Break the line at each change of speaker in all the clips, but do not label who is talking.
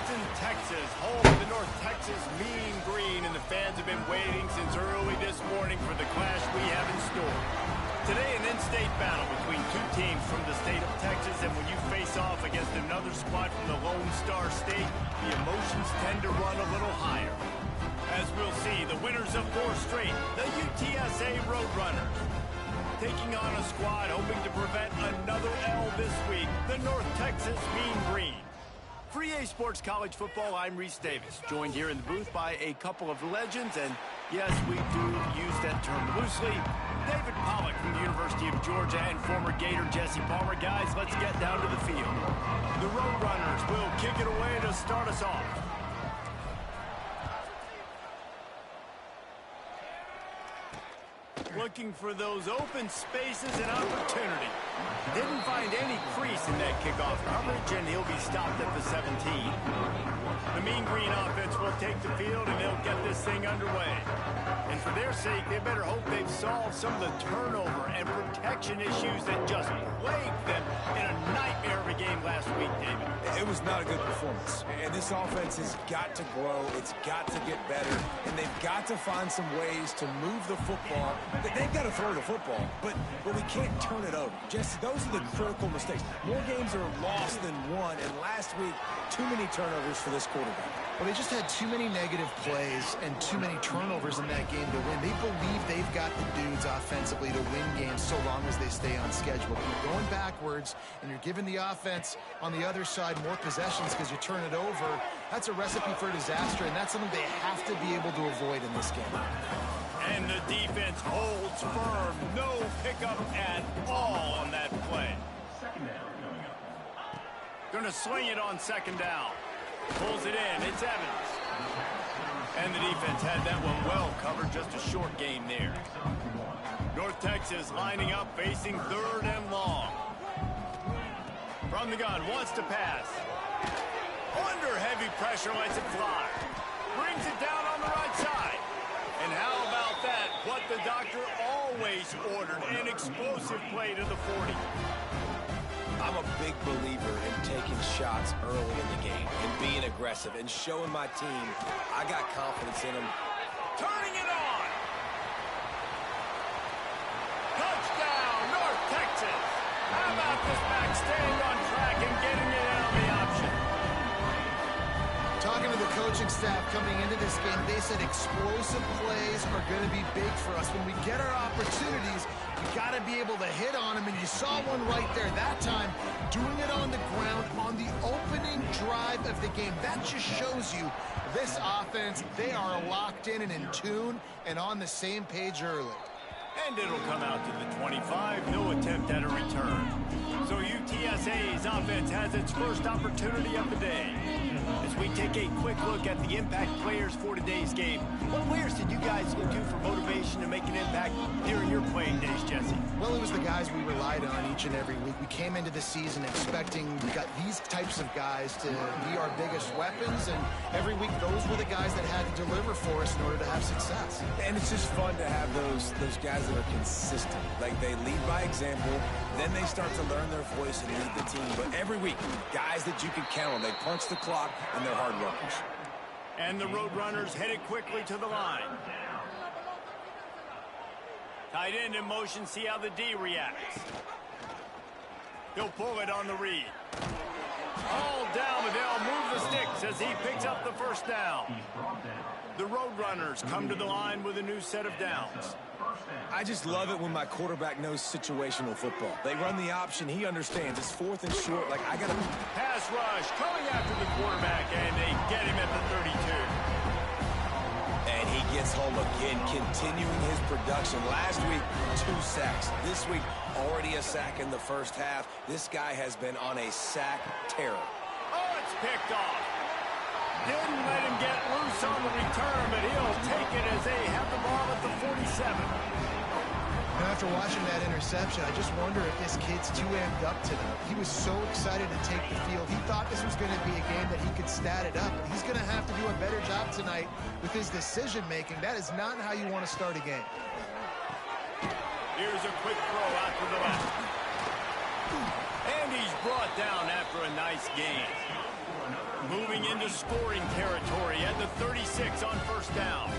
Austin, Texas, home of the North Texas Mean Green, and the fans have been waiting since early this morning for the clash we have in store. Today, an in-state battle between two teams from the state of Texas, and when you face off against another squad from the Lone Star State, the emotions tend to run a little higher. As we'll see, the winners of 4 straight, the UTSA Roadrunners, taking on a squad hoping to prevent another L this week, the North Texas Mean Green. For EA Sports College Football, I'm Reese Davis, joined here in the booth by a couple of legends, and yes, we do use that term loosely. David Pollock from the University of Georgia and former Gator Jesse Palmer. Guys, let's get down to the field. The Roadrunners will kick it away to start us off. Looking for those open spaces and opportunity. Didn't find any crease in that kickoff coverage, and he'll be stopped at the 17. The Mean Green offense will take the field, and they'll get this thing underway. And for their sake, they better hope they've solved some of the turnover and protection issues that just plagued them in a nightmare of a game last week, David.
It was not a good performance, and this offense has got to grow. It's got to get better, and they've got to find some ways to move the football. They've got to throw the football, but we can't turn it over. Jesse, those are the critical mistakes. More games are lost than won, and last week, too many turnovers for this quarterback.
Well, they just had too many negative plays and too many turnovers in that game to win. They believe they've got the dudes offensively to win games so long as they stay on schedule. When you're going backwards and you're giving the offense on the other side more possessions because you turn it over, that's a recipe for disaster, and that's something they have to be able to avoid in this game.
And the defense holds firm. No pickup at all on that play. Gonna swing it on second down. Pulls it in. It's Evans. And the defense had that one well covered. Just a short gain there. North Texas lining up, facing 3rd and long. From the gun, wants to pass. Under heavy pressure, lets it fly. Brings it down on the right side. And how about that? What the doctor always ordered, an explosive play to the 40.
I'm a big believer in taking shots early in the game and being aggressive and showing my team I got confidence in them.
Turning it on. Touchdown, North Texas. How about this back staying on track and getting it out of the option?
Talking to the coaching staff coming into this game, they said explosive plays are going to be big for us. When we get our opportunities, we got to be able to hit on them, and you saw one right there that time, doing it on the ground on the opening drive of the game. That just shows you this offense, they are locked in and in tune and on the same page early.
And it'll come out to the 25. No attempt at a return. So UTSA's offense has its first opportunity of the day. As we take a quick look at the impact players for today's game, what players did you guys look to for motivation to make an impact during your playing days, Jesse?
Well, it was the guys we relied on each and every week. We came into the season expecting we got these types of guys to be our biggest weapons, and every week those were the guys that had to deliver for us in order to have success.
And it's just fun to have those guys that are consistent. Like, they lead by example, then they start to learn their voice and lead the team. But every week, guys that you can count on, they punch the clock, and they're hard workers.
And the Roadrunners headed quickly to the line. Tight end in motion, see how the D reacts. He'll pull it on the read. All down, but they'll move the sticks as he picks up the first down. The Roadrunners come to the line with a new set of downs.
I just love it when my quarterback knows situational football. They run the option. He understands. It's 4th and short. Like, I got to...
Pass rush coming after the quarterback, and they get him at the 32.
And he gets home again, continuing his production. Last week, 2 sacks. This week, already a sack in the first half. This guy has been on a sack terror.
Oh, it's picked off. Didn't let him get loose on the return, but he'll take it as they have the ball at the 47.
Now, after watching that interception, I just wonder if this kid's too amped up tonight. He was so excited to take the field. He thought this was going to be a game that he could stat it up. But he's going to have to do a better job tonight with his decision-making. That is not how you want to start a game.
Here's a quick throw out to the left. And he's brought down after a nice gain. Moving into scoring territory at the 36 on first down.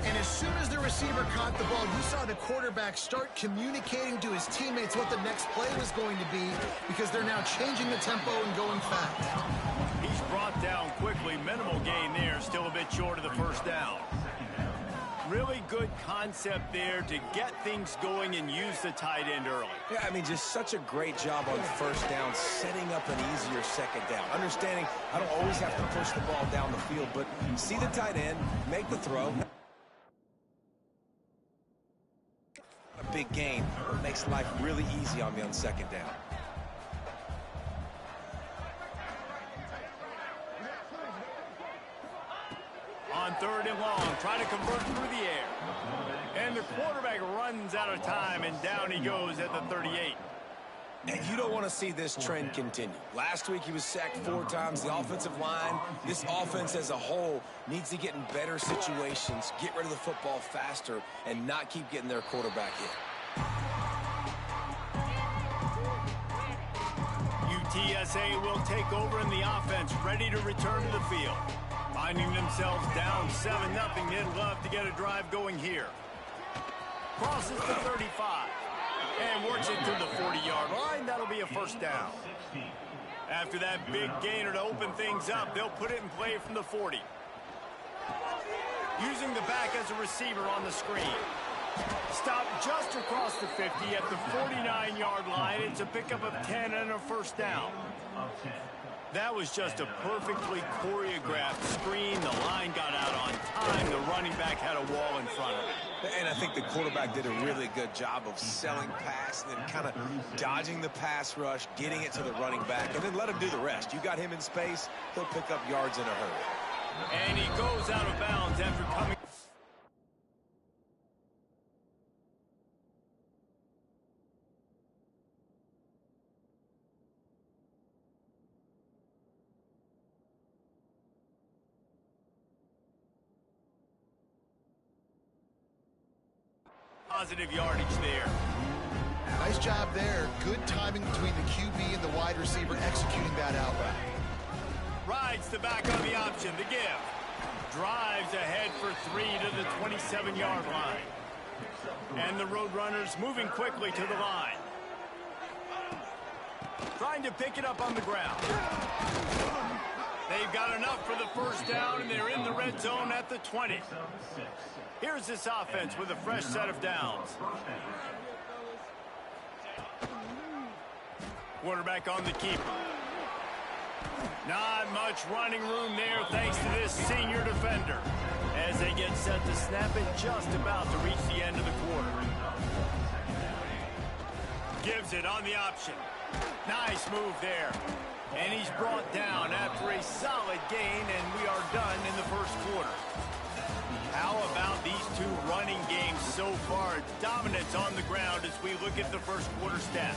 And as soon as the receiver caught the ball, you saw the quarterback start communicating to his teammates what the next play was going to be, because they're now changing the tempo and going fast.
He's brought down quickly. Minimal gain there, still a bit short of the first down. Really good concept there to get things going and use the tight end early.
Yeah, I mean, just such a great job on first down, setting up an easier second down. Understanding I don't always have to push the ball down the field, but see the tight end, make the throw. A big gain, but makes life really easy on me on second down.
On third and long, trying to convert through the air. And the quarterback runs out of time, and down he goes at the 38.
And you don't want to see this trend continue. Last week he was sacked 4 times. The offensive line, this offense as a whole, needs to get in better situations, get rid of the football faster, and not keep getting their quarterback hit.
UTSA will take over in the offense, ready to return to the field. Finding themselves down 7-0, they'd love to get a drive going here. Crosses the 35 and works it to the 40-yard line. That'll be a first down. After that big gainer to open things up, they'll put it in play from the 40. Using the back as a receiver on the screen. Stopped just across the 50 at the 49-yard line. It's a pickup of 10 and a first down. That was just a perfectly choreographed screen. The line got out on time. The running back had a wall in front of him.
And I think the quarterback did a really good job of selling pass and then kind of dodging the pass rush, getting it to the running back, and then let him do the rest. You got him in space, he'll pick up yards in a hurry.
And he goes out of bounds after coming. Positive yardage there.
Nice job there. Good timing between the QB and the wide receiver executing that out route.
Rides the back on the option, the give. Drives ahead for 3 to the 27-yard line. And the Roadrunners moving quickly to the line. Trying to pick it up on the ground. They've got enough for the first down, and they're in the red zone at the 20. Here's this offense with a fresh set of downs. Quarterback on the keeper. Not much running room there thanks to this senior defender. As they get set to snap it, just about to reach the end of the quarter. Gives it on the option. Nice move there. And he's brought down after a solid gain, and we are done in the first quarter. How about these two running games so far? Dominance on the ground as we look at the first quarter stats.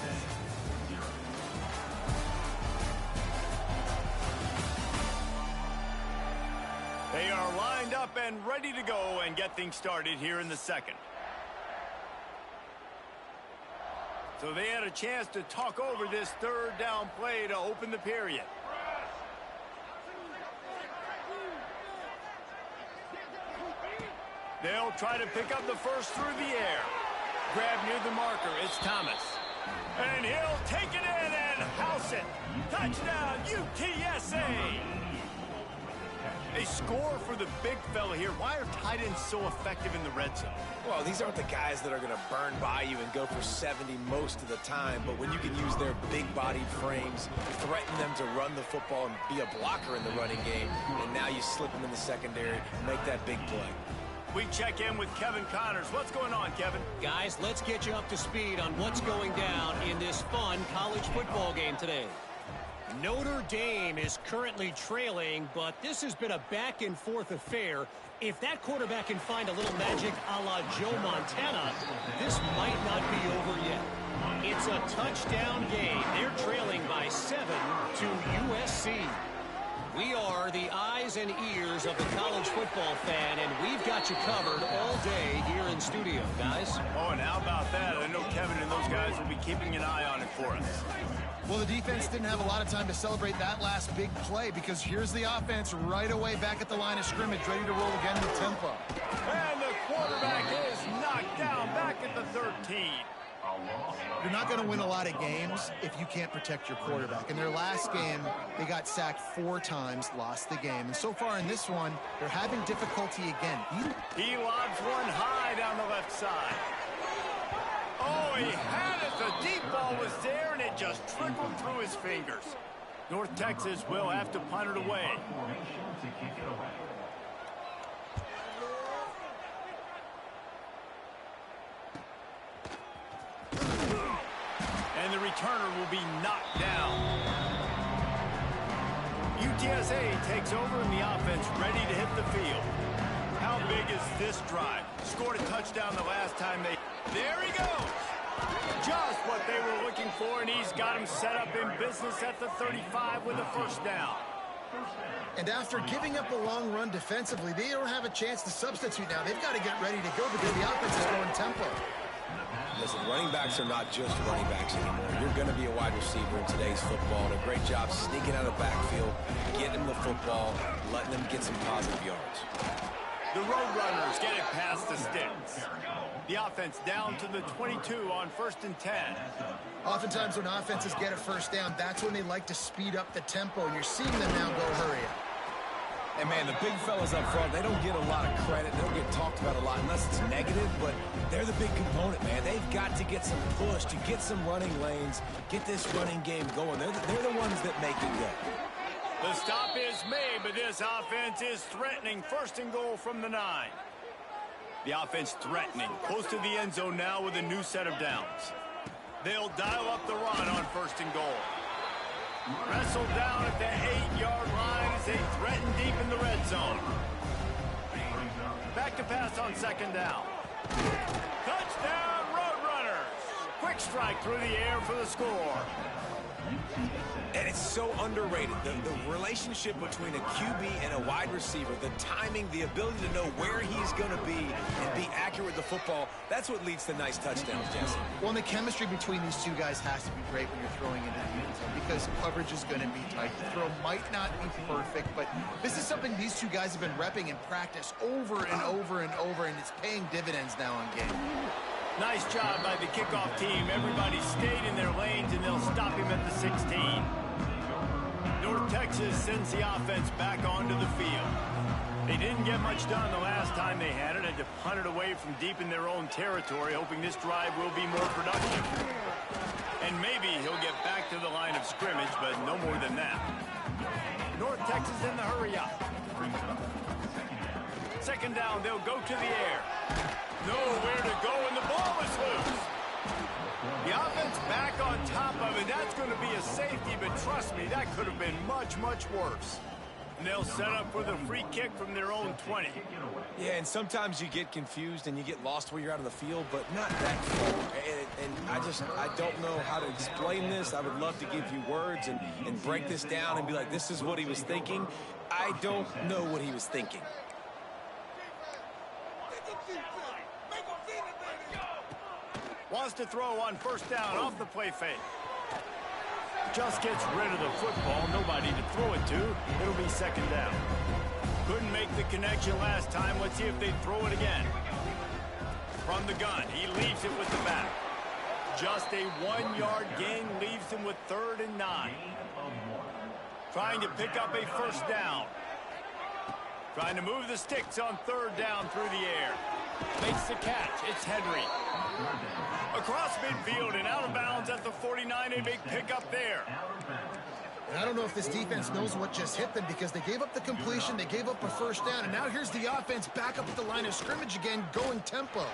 They are lined up and ready to go and get things started here in the second. So they had a chance to talk over this third down play to open the period. They'll try to pick up the first through the air. Grab near the marker. It's Thomas. And he'll take it in and house it. Touchdown, UTSA. A score for the big fella here. Why are tight ends so effective in the red zone?
Well, these aren't the guys that are going to burn by you and go for 70 most of the time, but when you can use their big-bodied frames, threaten them to run the football and be a blocker in the running game, and now you slip them in the secondary, make that big play.
We check in with Kevin Connors. What's going on, Kevin?
Guys, let's get you up to speed on what's going down in this fun college football game today. Notre Dame is currently trailing, but this has been a back-and-forth affair. If that quarterback can find a little magic a la Joe Montana, this might not be over yet. It's a touchdown game. They're trailing by 7 to USC. We are the eyes and ears of the college football fan, and we've got you covered all day here in studio, guys.
Oh, and how about that? I know Kevin and those guys will be keeping an eye on it for us.
Well, the defense didn't have a lot of time to celebrate that last big play because here's the offense right away back at the line of scrimmage, ready to roll again with tempo.
And the quarterback is knocked down back at the 13.
You're not going to win a lot of games if you can't protect your quarterback. In their last game, they got sacked 4 times, lost the game. And so far in this one, they're having difficulty again.
He lobs one high down the left side. Oh, he had it. The deep ball was there, and it just trickled through his fingers. North Texas will have to punt it away. And the returner will be knocked down. UTSA takes over and the offense ready to hit the field. How big is this drive? Scored a touchdown the last time they... There he goes! Just what they were looking for, and he's got him set up in business at the 35 with a first down.
And after giving up a long run defensively, they don't have a chance to substitute now. They've got to get ready to go because the offense is going tempo.
Listen, running backs are not just running backs anymore. You're going to be a wide receiver in today's football. And a great job sneaking out of the backfield, getting them the football, letting them get some positive yards.
The Roadrunners get it past the sticks. The offense down to the 22 on 1st and 10.
Oftentimes when offenses get a first down, that's when they like to speed up the tempo. And you're seeing them now go hurry up.
And, man, the big fellas up front, they don't get a lot of credit. They don't get talked about a lot unless it's negative, but they're the big component, man. They've got to get some push, to get some running lanes, get this running game going. They're the ones that make it go.
The stop is made, but this offense is threatening. 1st and goal from the 9. The offense threatening. Close to the end zone now with a new set of downs. They'll dial up the run on 1st and goal. Wrestled down at the 8-yard line as they threaten deep in the red zone. Back to pass on 2nd down. Touchdown, Roadrunners! Quick strike through the air for the score.
And it's so underrated. The relationship between a QB and a wide receiver, the timing, the ability to know where he's going to be and be accurate with the football, that's what leads to nice touchdowns, Jesse.
Well, and the chemistry between these two guys has to be great when you're throwing into the end zone because coverage is going to be tight. The throw might not be perfect, but this is something these two guys have been repping in practice over and over and over, and it's paying dividends now on game.
Nice job by the kickoff team. Everybody stayed in their lanes, and they'll stop him at the 16. North Texas sends the offense back onto the field. They didn't get much done the last time they had it. Had to punt it away from deep in their own territory, hoping this drive will be more productive. And maybe he'll get back to the line of scrimmage, but no more than that. North Texas in the hurry up. 2nd down, they'll go to the air. Nowhere to go, and the ball is loose. The offense back on top of it. That's going to be a safety, but trust me, that could have been much, much worse. And they'll set up for the free kick from their own 20.
Yeah, and sometimes you get confused and you get lost where you're out of the field, but not that far. And I don't know how to explain this. I would love to give you words and break this down and be like, this is what he was thinking. I don't know what he was thinking.
Wants to throw on 1st down off the play fake. Just gets rid of the football. Nobody to throw it to. It'll be 2nd down. Couldn't make the connection last time. Let's see if they throw it again. From the gun, he leaves it with the back. Just a 1-yard gain leaves him with 3rd and 9. Trying to pick up a 1st down. Trying to move the sticks on 3rd down through the air. Makes the catch. It's Henry. Across midfield and out of bounds at the 49. A big pickup there.
And I don't know if this defense knows what just hit them because they gave up the completion, they gave up a 1st down, and now here's the offense back up at the line of scrimmage again, going tempo.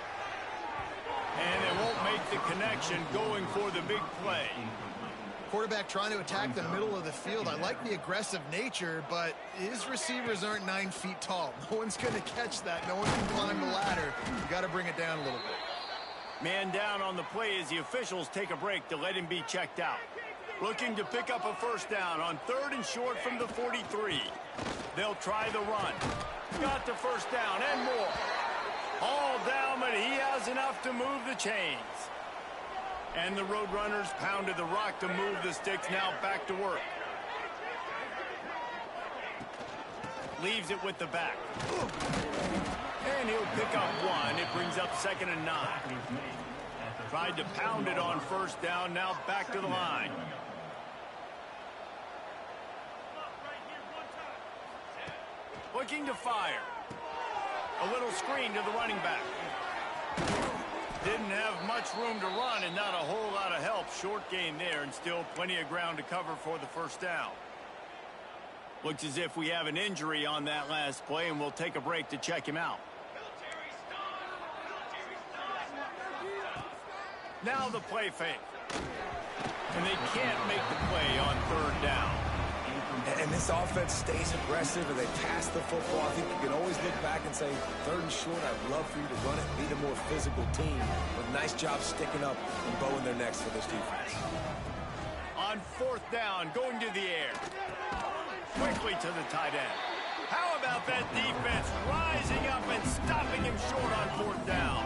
And they won't make the connection, going for the big play.
Quarterback trying to attack the middle of the field. I like the aggressive nature, but his receivers aren't 9 feet tall. No one's going to catch that. No one can climb the ladder. You got to bring it down a little bit.
Man down on the play as the officials take a break to let him be checked out. Looking to pick up a first down on 3rd and short from the 43. They'll try the run. Got the first down and more. All down, but he has enough to move the chains. And the Roadrunners pounded the rock to move the sticks. Now back to work. Leaves it with the back. And he'll pick up 1. It brings up 2nd and 9. Tried to pound it on first down. Now back to the line. Looking to fire. A little screen to the running back. Didn't have much room to run and not a whole lot of help. Short gain there and still plenty of ground to cover for the first down. Looks as if we have an injury on that last play, and we'll take a break to check him out. Now the play fake. And they can't make the play on 3rd down.
And this offense stays aggressive, and they pass the football. I think you can always look back and say, 3rd and short, I'd love for you to run it, be the more physical team. But nice job sticking up and bowing their necks for this defense.
On 4th down, going to the air. Quickly to the tight end. How about that defense rising up and stopping him short on 4th down?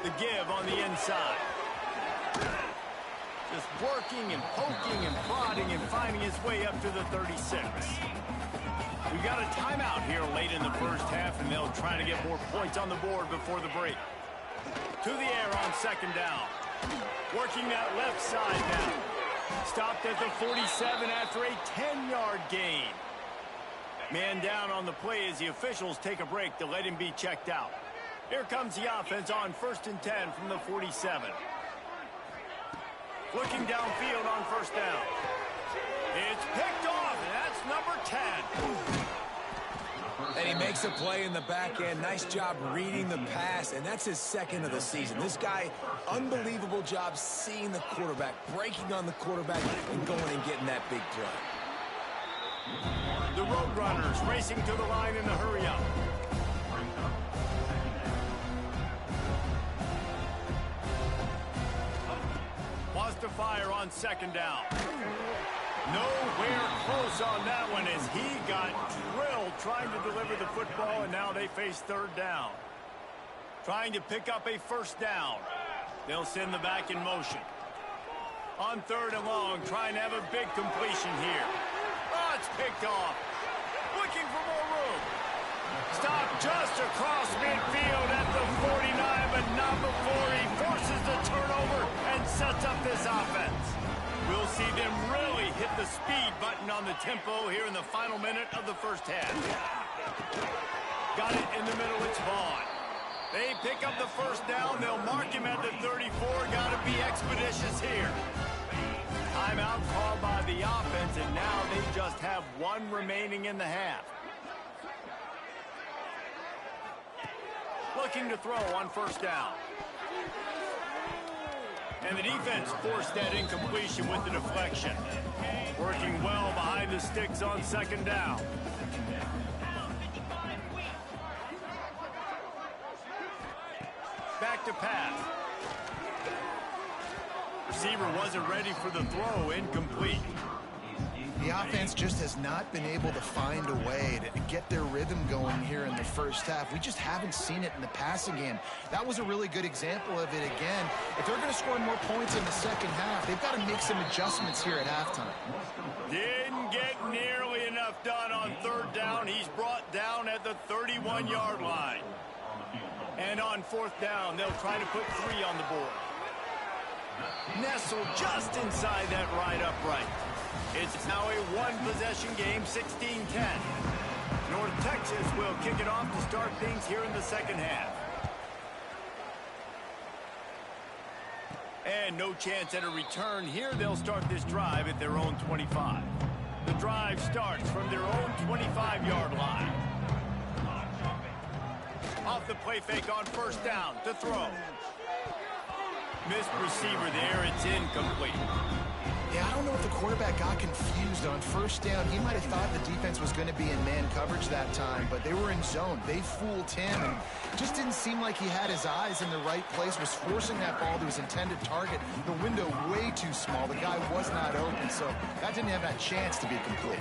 The give on the inside. Just working and poking and prodding and finding his way up to the 36. We've got a timeout here late in the first half, and they'll try to get more points on the board before the break. To the air on 2nd down. Working that left side now. Stopped at the 47 after a 10-yard gain. Man down on the play as the officials take a break to let him be checked out. Here comes the offense on 1st and 10 from the 47. Looking downfield on 1st down. It's picked off, and that's number 10.
And he makes a play in the back end. Nice job reading the pass, and that's his 2nd of the season. This guy, unbelievable job seeing the quarterback, breaking on the quarterback, and going and getting that big play.
The Roadrunners racing to the line in a hurry-up. Wants to fire on 2nd down. Nowhere close on that one as he got drilled trying to deliver the football, and now they face 3rd down. Trying to pick up a first down. They'll send the back in motion. On 3rd and long, trying to have a big completion here. Oh, it's picked off. Looking for more room. Stop just across midfield at the 49, but not before he forces the turnover and sets up this offense. We'll see them really hit the speed button on the tempo here in the final minute of the first half. Got it in the middle, it's Vaughn. They pick up the first down, they'll mark him at the 34. Got to be expeditious here. Timeout called by the offense, and now they just have 1 remaining in the half. Looking to throw on 1st down. And the defense forced that incompletion with the deflection. Working well behind the sticks on 2nd down. Back to pass. Receiver wasn't ready for the throw, incomplete.
The offense just has not been able to find a way to get their rhythm going here in the first half. We just haven't seen it in the passing game. That was a really good example of it again. If they're going to score more points in the second half, they've got to make some adjustments here at halftime.
Didn't get nearly enough done on 3rd down. He's brought down at the 31-yard line. And on 4th down, they'll try to put 3 on the board. Nestled just inside that right upright. It's now a 1-possession game, 16-10. North Texas will kick it off to start things here in the second half. And no chance at a return here. They'll start this drive at their own 25. The drive starts from their own 25-yard line. Off the play fake on 1st down to throw. Missed receiver there. It's incomplete.
Yeah, I don't know if the quarterback got confused on first down. He might have thought the defense was going to be in man coverage that time, but they were in zone. They fooled him, and just didn't seem like he had his eyes in the right place, was forcing that ball to his intended target. The window way too small. The guy was not open, so that didn't have that chance to be complete.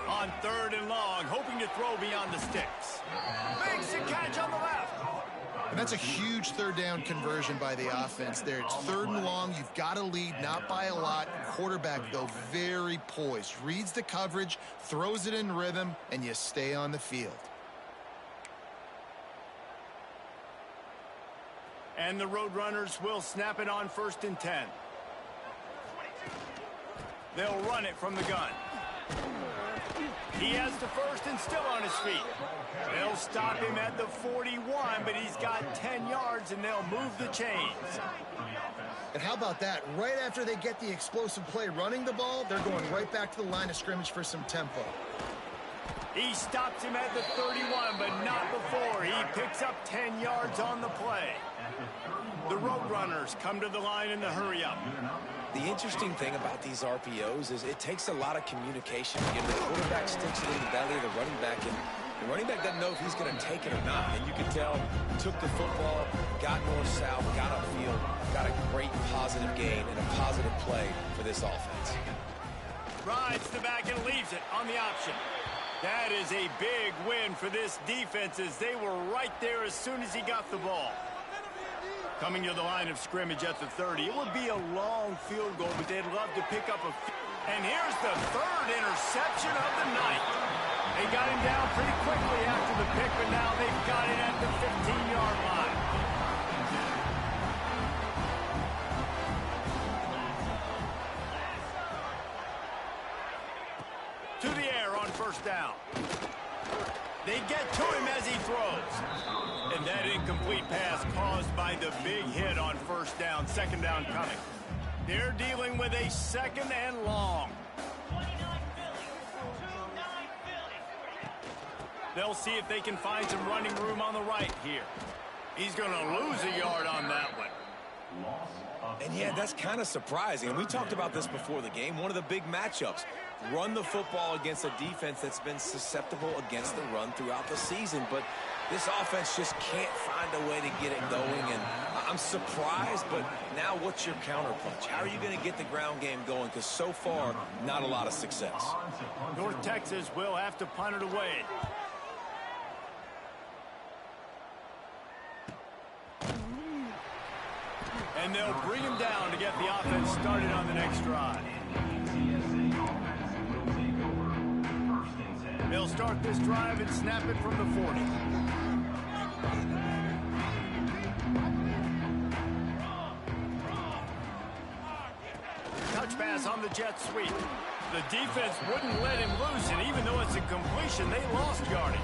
On 3rd and long, hoping to throw beyond the sticks. Makes the catch on the left.
And that's a huge 3rd down conversion by the offense there. It's 3rd and long. You've got to lead, not by a lot. Quarterback, though, very poised. Reads the coverage, throws it in rhythm, and you stay on the field.
And the Roadrunners will snap it on 1st and 10. They'll run it from the gun. He has the first and still on his feet. They'll stop him at the 41, but he's got 10 yards, and they'll move the chains.
And how about that? Right after they get the explosive play running the ball, they're going right back to the line of scrimmage for some tempo.
He stops him at the 31, but not before. He picks up 10 yards on the play. The Roadrunners come to the line in the hurry-up.
The interesting thing about these RPOs is it takes a lot of communication. Again, the quarterback sticks it in the belly of the running back, and the running back doesn't know if he's going to take it or not. And you can tell he took the football, got north-south, got upfield, got a great positive gain and a positive play for this offense.
Rides the back and leaves it on the option. That is a big win for this defense as they were right there as soon as he got the ball. Coming to the line of scrimmage at the 30. It would be a long field goal, but they'd love to pick up a... And here's the 3rd interception of the night. They got him down pretty quickly after the pick, but now they've got it at the 15-yard line. To the air on 1st down. They get to him as he throws. And that incomplete pass caused by the big hit on 1st down. 2nd down coming. They're dealing with a 2nd and long. They'll see if they can find some running room on the right here. He's going to lose a yard on that one.
And yeah, that's kind of surprising. And we talked about this before the game. One of the big matchups. Run the football against a defense that's been susceptible against the run throughout the season. But this offense just can't find a way to get it going. And I'm surprised, but now what's your counterpunch? How are you going to get the ground game going? Because so far, not a lot of success.
North Texas will have to punt it away. And they'll bring him down to get the offense started on the next drive. They'll start this drive and snap it from the 40. Touch pass on the jet sweep. The defense wouldn't let him loose, and even though it's a completion, they lost yardage.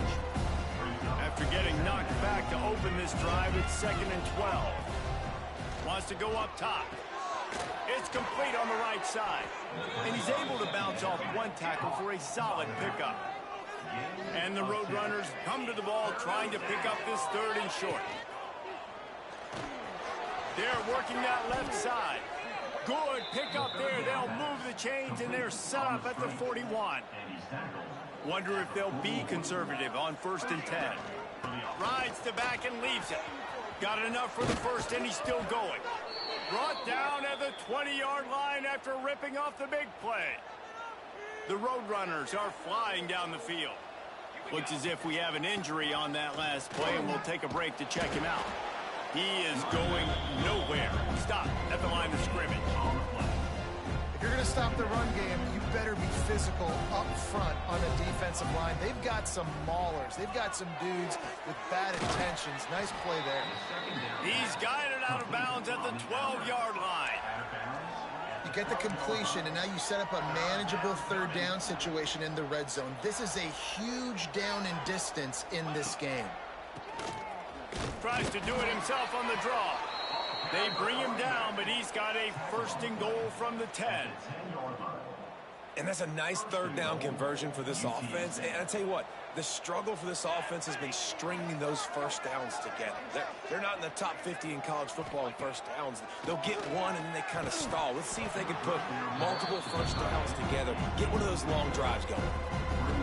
After getting knocked back to open this drive, it's 2nd and 12. Wants to go up top. It's complete on the right side. And he's able to bounce off one tackle for a solid pickup. And the Roadrunners come to the ball trying to pick up this 3rd and short. They're working that left side. Good pickup there. They'll move the chains, and they're set up at the 41. Wonder if they'll be conservative on 1st and 10. Rides the back and leaves it. Got it enough for the first, and he's still going. Brought down at the 20-yard line after ripping off the big play. The Roadrunners are flying down the field. Looks as if we have an injury on that last play, and we'll take a break to check him out. He is going nowhere. Stop at the line of scrimmage.
If you're going to stop the run game, you better be physical up front on the defensive line. They've got some maulers. They've got some dudes with bad intentions. Nice play there.
He's guided out of bounds at the 12-yard line.
You get the completion, and now you set up a manageable 3rd down situation in the red zone. This is a huge down in distance in this game.
Tries to do it himself on the draw. They bring him down, but he's got a 1st and goal from the 10.
And that's a nice third down conversion for this offense. And I tell you what, the struggle for this offense has been stringing those first downs together. They're not in the top 50 in college football in first downs. They'll get one and then they kind of stall. Let's see if they can put multiple first downs together. Get one of those long drives going.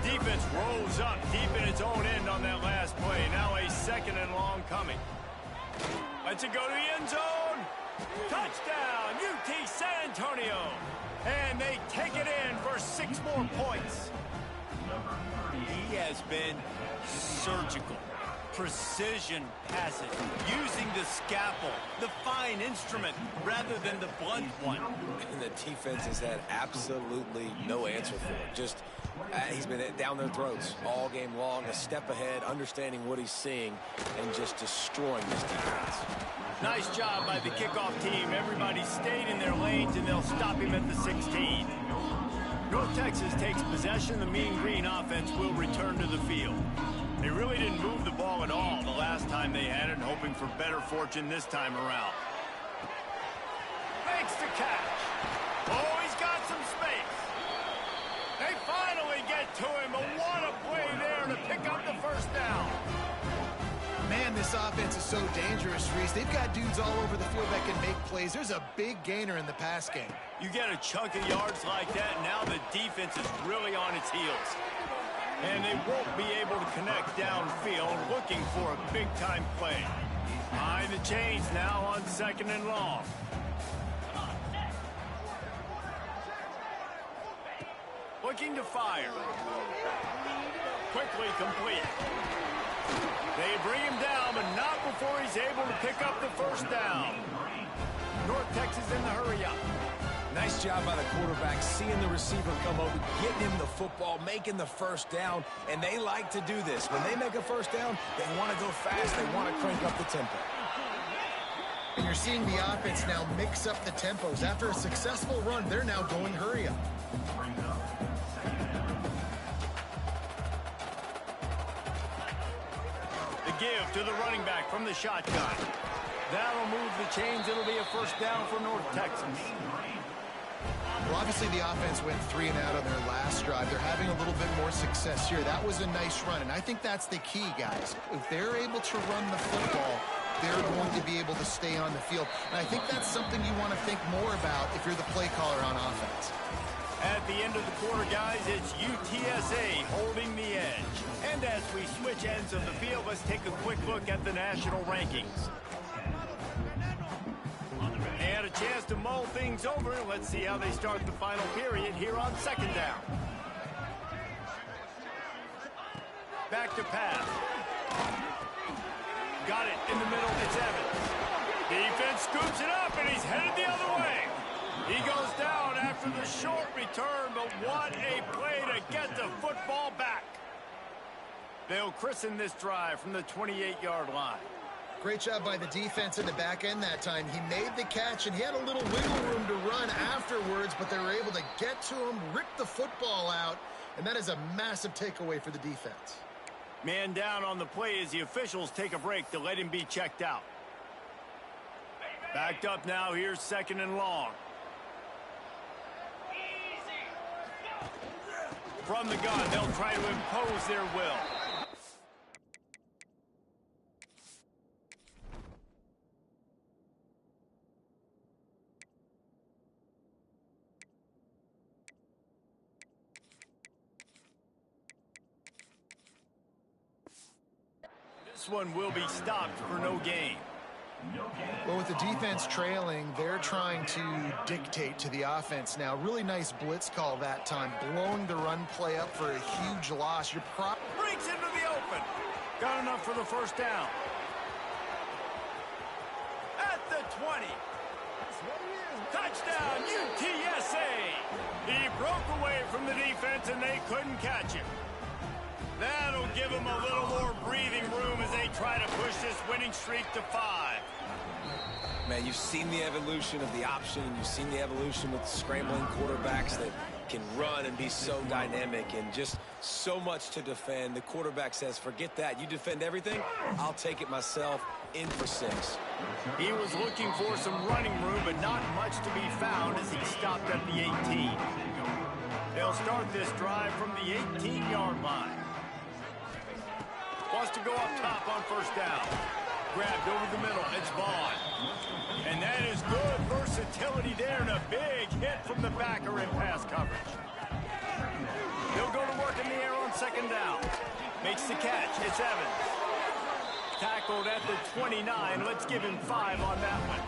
Defense rolls up deep in its own end on that last play. Now a 2nd and long coming. Let's it go to the end zone. Touchdown, UT San Antonio. And they take it in for 6 more points. He has been surgical. Precision passes, using the scalpel, the fine instrument, rather than the blunt one.
And the defense has had absolutely no answer for it. Just, he's been down their throats all game long, a step ahead, understanding what he's seeing, and just destroying this defense.
Nice job by the kickoff team. Everybody stayed in their lanes, and they'll stop him at the 16. North Texas takes possession. The Mean Green offense will return to the field. They really didn't move the ball at all the last time they had it, hoping for better fortune this time around. Makes the catch. Oh, he's got some space. They finally get to him, but what a play there to pick up the first down.
Man, this offense is so dangerous, Reese. They've got dudes all over the field that can make plays. There's a big gainer in the pass game.
You get a chunk of yards like that, and now the defense is really on its heels. And they won't be able to connect downfield, looking for a big-time play. Behind the chains now on 2nd and long. Looking to fire. Quickly complete. They bring him down, but not before he's able to pick up the first down. North Texas in the hurry-up.
Nice job by the quarterback, seeing the receiver come over, getting him the football, making the first down, and they like to do this. When they make a first down, they want to go fast. They want to crank up the tempo.
And you're seeing the offense now mix up the tempos. After a successful run, they're now going hurry-up.
Give to the running back from the shotgun. That'll move the chains. It'll be a first down for North Texas.
Well, obviously the offense went 3 and out on their last drive. They're having a little bit more success here. That was a nice run, and I think that's the key, guys. If they're able to run the football, they're going to be able to stay on the field. And I think that's something you want to think more about if you're the play caller on offense.
At the end of the quarter, guys, it's UTSA holding the edge. And as we switch ends of the field, let's take a quick look at the national rankings. They had a chance to mull things over. Let's see how they start the final period here on 2nd down. Back to pass. Got it in the middle. It's Evans. Defense scoops it up, and he's headed the other way. He goes down after the short return, but what a play to get the football back. They'll christen this drive from the 28-yard line.
Great job by the defense in the back end that time. He made the catch, and he had a little wiggle room to run afterwards, but they were able to get to him, rip the football out, and that is a massive takeaway for the defense.
Man down on the play as the officials take a break to let him be checked out. Backed up now. Here's 2nd and long. From the gun, they'll try to impose their will. This one will be stopped for no gain.
Well, with the defense trailing, they're trying to dictate to the offense now. Really nice blitz call that time, blowing the run play up for a huge loss.
Breaks into the open. Got enough for the first down. At the 20. Touchdown, UTSA. He broke away from the defense, and they couldn't catch him. That'll give them a little more breathing room as they try to push this winning streak to 5.
Man, you've seen the evolution of the option. You've seen the evolution with scrambling quarterbacks that can run and be so dynamic and just so much to defend. The quarterback says, forget that. You defend everything, I'll take it myself. In for 6.
He was looking for some running room, but not much to be found as he stopped at the 18. They'll start this drive from the 18-yard line. Wants to go up top on first down. Grabbed over the middle. It's Vaughn. And that is good versatility there and a big hit from the backer in pass coverage. He'll go to work in the air on second down. Makes the catch. It's Evans. Tackled at the 29. Let's give him 5 on that one.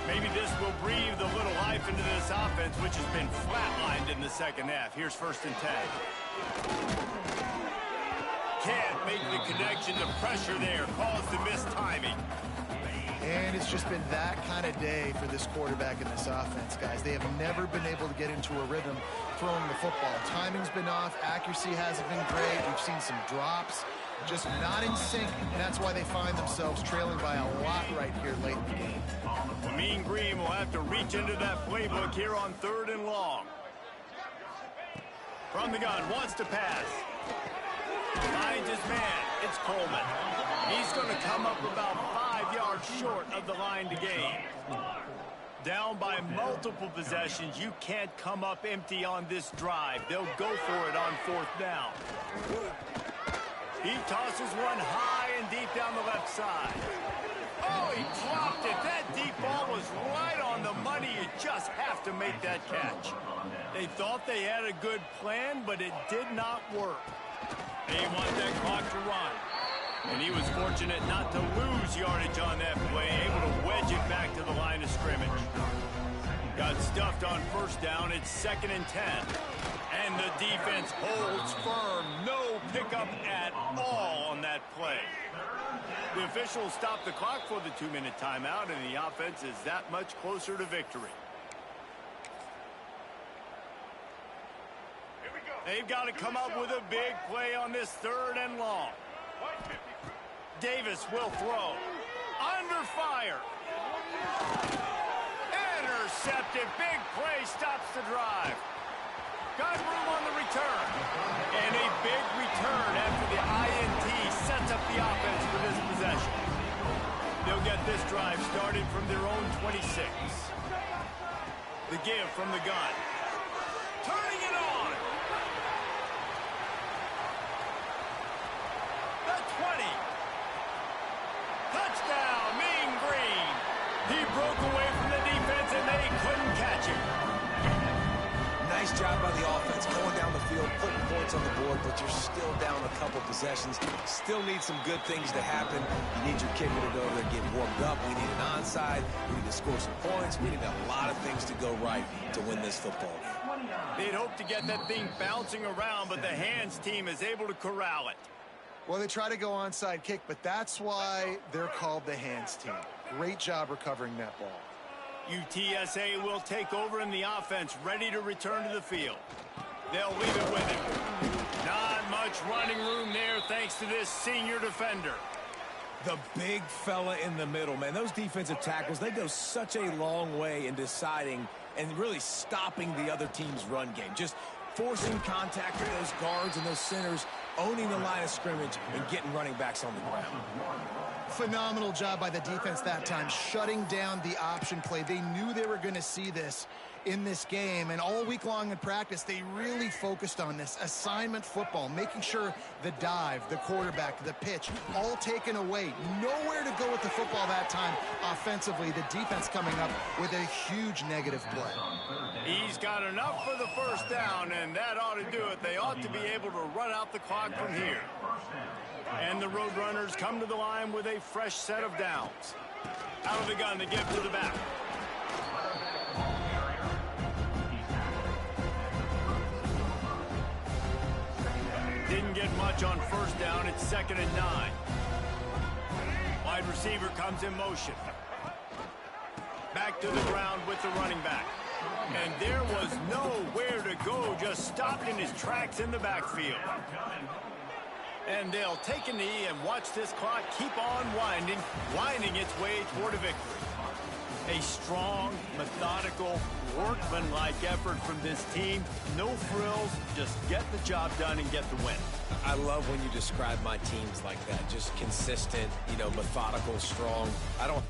Maybe this will breathe a little life into this offense, which has been flatlined in the second half. Here's 1st and 10. Can't make the connection. The pressure there caused the mistiming.
And it's just been that kind of day for this quarterback in this offense, guys. They have never been able to get into a rhythm throwing the football. Timing's been off. Accuracy hasn't been great. We've seen some drops. Just not in sync, and that's why they find themselves trailing by a lot right here late in the game.
The Mean Green will have to reach into that playbook here on 3rd and long. From the gun, wants to pass. Finds his man. It's Coleman. He's going to come up about 5 yards short of the line to gain. Down by multiple possessions, you can't come up empty on this drive. They'll go for it on 4th down. He tosses one high and deep down the left side. Oh, he dropped it. That deep ball was right on the money. You just have to make that catch. They thought they had a good plan, but it did not work. They want that clock to run. And he was fortunate not to lose yardage on that play, able to wedge it back to the line of scrimmage. Got stuffed on 1st down. It's 2nd and 10. And the defense holds firm. No pickup at all on that play. The officials stopped the clock for the 2-minute timeout, and the offense is that much closer to victory. They've got to come up with a big play on this 3rd and long. Davis will throw. Under fire. Intercepted. Big play stops the drive. Got room on the return. And a big return after the INT sets up the offense for this possession. They'll get this drive started from their own 26. The give from the gun. Turning it on. The 20. Touchdown, Mean Green. He broke away from the defense and they couldn't catch him.
Nice job by the offense going down the field, putting points on the board, but you're still down a couple possessions. Still need some good things to happen. You need your kicker to go over there and get warmed up. We need an onside. We need to score some points. We need a lot of things to go right to win this football game.
They'd hoped to get that thing bouncing around, but the hands team is able to corral it.
Well, they try to go onside kick, but that's why they're called the hands team. Great job recovering that ball.
UTSA will take over in the offense, ready to return to the field. They'll leave it with him. Not much running room there thanks to this senior defender.
The big fella in the middle, man. Those defensive tackles, they go such a long way in deciding and really stopping the other team's run game. Just forcing contact with those guards and those centers, owning the line of scrimmage, and getting running backs on the ground.
Phenomenal job by the defense that time, shutting down the option play. They knew they were going to see this in this game, and all week long in practice, they really focused on this assignment football, making sure the dive, the quarterback, the pitch, all taken away. Nowhere to go with the football that time offensively. The defense coming up with a huge negative play.
He's got enough for the first down, and that ought to do it. They ought to be able to run out the clock from here. And the Roadrunners come to the line with a fresh set of downs. Out of the gun, the give to the back. Didn't get much on first down. It's 2nd and 9. Wide receiver comes in motion. Back to the ground with the running back. And there was nowhere to go, just stopped in his tracks in the backfield. And they'll take a knee and watch this clock keep on winding its way toward a victory. A strong, methodical, workmanlike effort from this team. No frills, just get the job done and get the win.
I love when you describe my teams like that. Just consistent, methodical, strong. I don't